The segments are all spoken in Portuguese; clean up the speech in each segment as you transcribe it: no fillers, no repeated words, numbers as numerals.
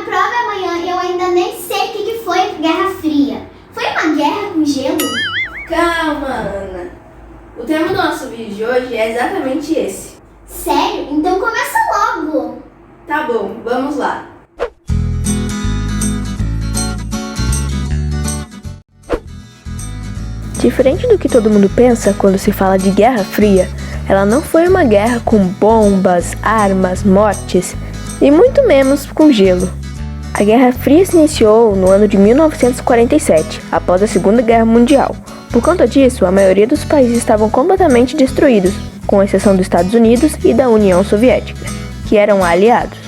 prova amanhã e eu ainda nem sei o que foi a Guerra Fria. Foi uma guerra com gelo? Calma, Ana. O tema do nosso vídeo de hoje é exatamente esse. Sério? Então começa logo. Tá bom, vamos lá. Diferente do que todo mundo pensa quando se fala de Guerra Fria, ela não foi uma guerra com bombas, armas, mortes e muito menos com gelo. A Guerra Fria se iniciou no ano de 1947, após a Segunda Guerra Mundial. Por conta disso, a maioria dos países estavam completamente destruídos, com exceção dos Estados Unidos e da União Soviética, que eram aliados.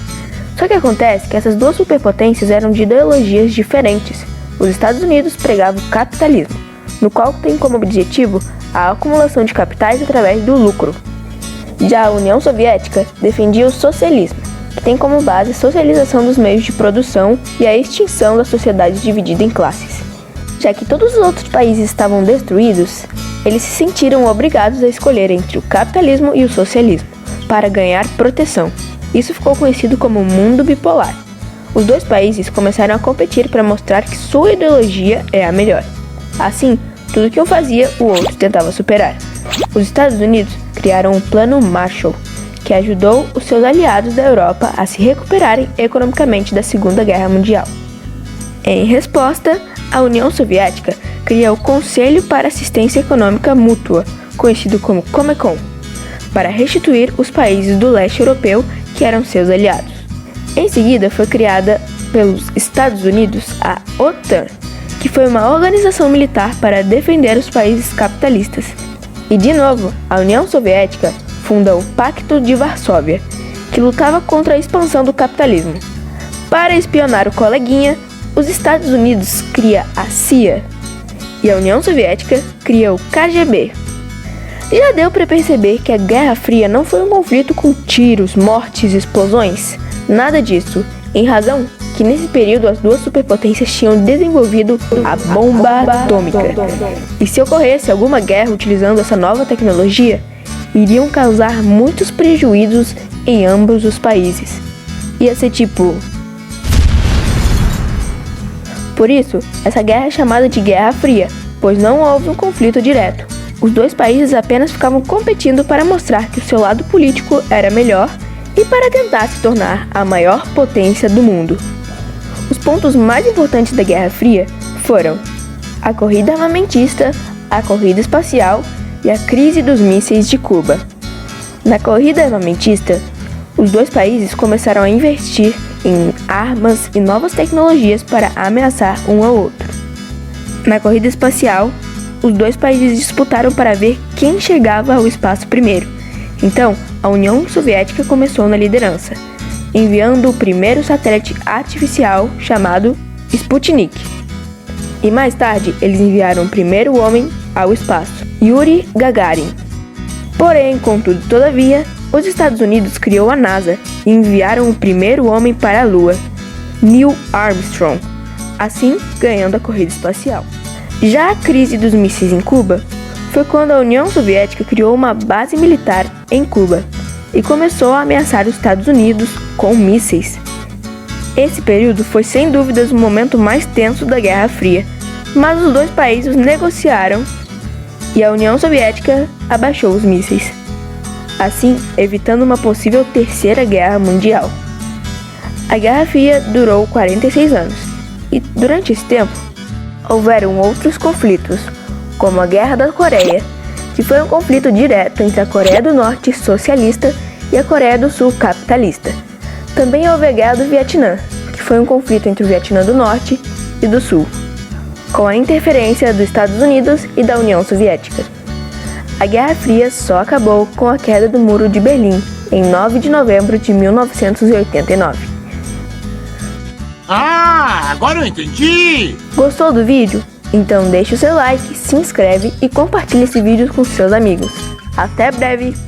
Só que acontece que essas duas superpotências eram de ideologias diferentes. Os Estados Unidos pregavam o capitalismo, no qual tem como objetivo a acumulação de capitais através do lucro. Já a União Soviética defendia o socialismo, que tem como base a socialização dos meios de produção e a extinção da sociedade dividida em classes. Já que todos os outros países estavam destruídos, eles se sentiram obrigados a escolher entre o capitalismo e o socialismo, para ganhar proteção. Isso ficou conhecido como mundo bipolar. Os dois países começaram a competir para mostrar que sua ideologia é a melhor. Assim, tudo que um fazia, o outro tentava superar. Os Estados Unidos criaram o Plano Marshall, que ajudou os seus aliados da Europa a se recuperarem economicamente da Segunda Guerra Mundial. Em resposta, a União Soviética cria o Conselho para Assistência Econômica Mútua, conhecido como Comecon, para restituir os países do leste europeu que eram seus aliados. Em seguida, foi criada pelos Estados Unidos a OTAN, que foi uma organização militar para defender os países capitalistas. E de novo, a União Soviética funda o Pacto de Varsóvia, que lutava contra a expansão do capitalismo. Para espionar o coleguinha, os Estados Unidos cria a CIA e a União Soviética cria o KGB. Já deu para perceber que a Guerra Fria não foi um conflito com tiros, mortes e explosões? Nada disso, em razão que nesse período as duas superpotências tinham desenvolvido a bomba atômica. E se ocorresse alguma guerra utilizando essa nova tecnologia, iriam causar muitos prejuízos em ambos os países. Ia ser tipo... Por isso, essa guerra é chamada de Guerra Fria, pois não houve um conflito direto. Os dois países apenas ficavam competindo para mostrar que o seu lado político era melhor e para tentar se tornar a maior potência do mundo. Os pontos mais importantes da Guerra Fria foram a corrida armamentista, a corrida espacial e a crise dos mísseis de Cuba. Na corrida armamentista, os dois países começaram a investir em armas e novas tecnologias para ameaçar um ao outro. Na corrida espacial, os dois países disputaram para ver quem chegava ao espaço primeiro. Então, a União Soviética começou na liderança, enviando o primeiro satélite artificial chamado Sputnik. E mais tarde, eles enviaram o primeiro homem ao espaço, Yuri Gagarin. Porém, contudo, todavia, os Estados Unidos criou a NASA e enviaram o primeiro homem para a Lua, Neil Armstrong, assim ganhando a corrida espacial. Já a crise dos mísseis em Cuba foi quando a União Soviética criou uma base militar em Cuba e começou a ameaçar os Estados Unidos com mísseis. Esse período foi sem dúvidas o momento mais tenso da Guerra Fria, mas os dois países negociaram e a União Soviética abaixou os mísseis, assim evitando uma possível terceira guerra mundial. A Guerra Fria durou 46 anos e durante esse tempo houveram outros conflitos, como a Guerra da Coreia, que foi um conflito direto entre a Coreia do Norte socialista e a Coreia do Sul capitalista. Também houve a Guerra do Vietnã, que foi um conflito entre o Vietnã do Norte e do Sul, com a interferência dos Estados Unidos e da União Soviética. A Guerra Fria só acabou com a queda do Muro de Berlim, em 9 de novembro de 1989. Ah, agora eu entendi! Gostou do vídeo? Então deixe o seu like, se inscreve e compartilhe esse vídeo com seus amigos. Até breve!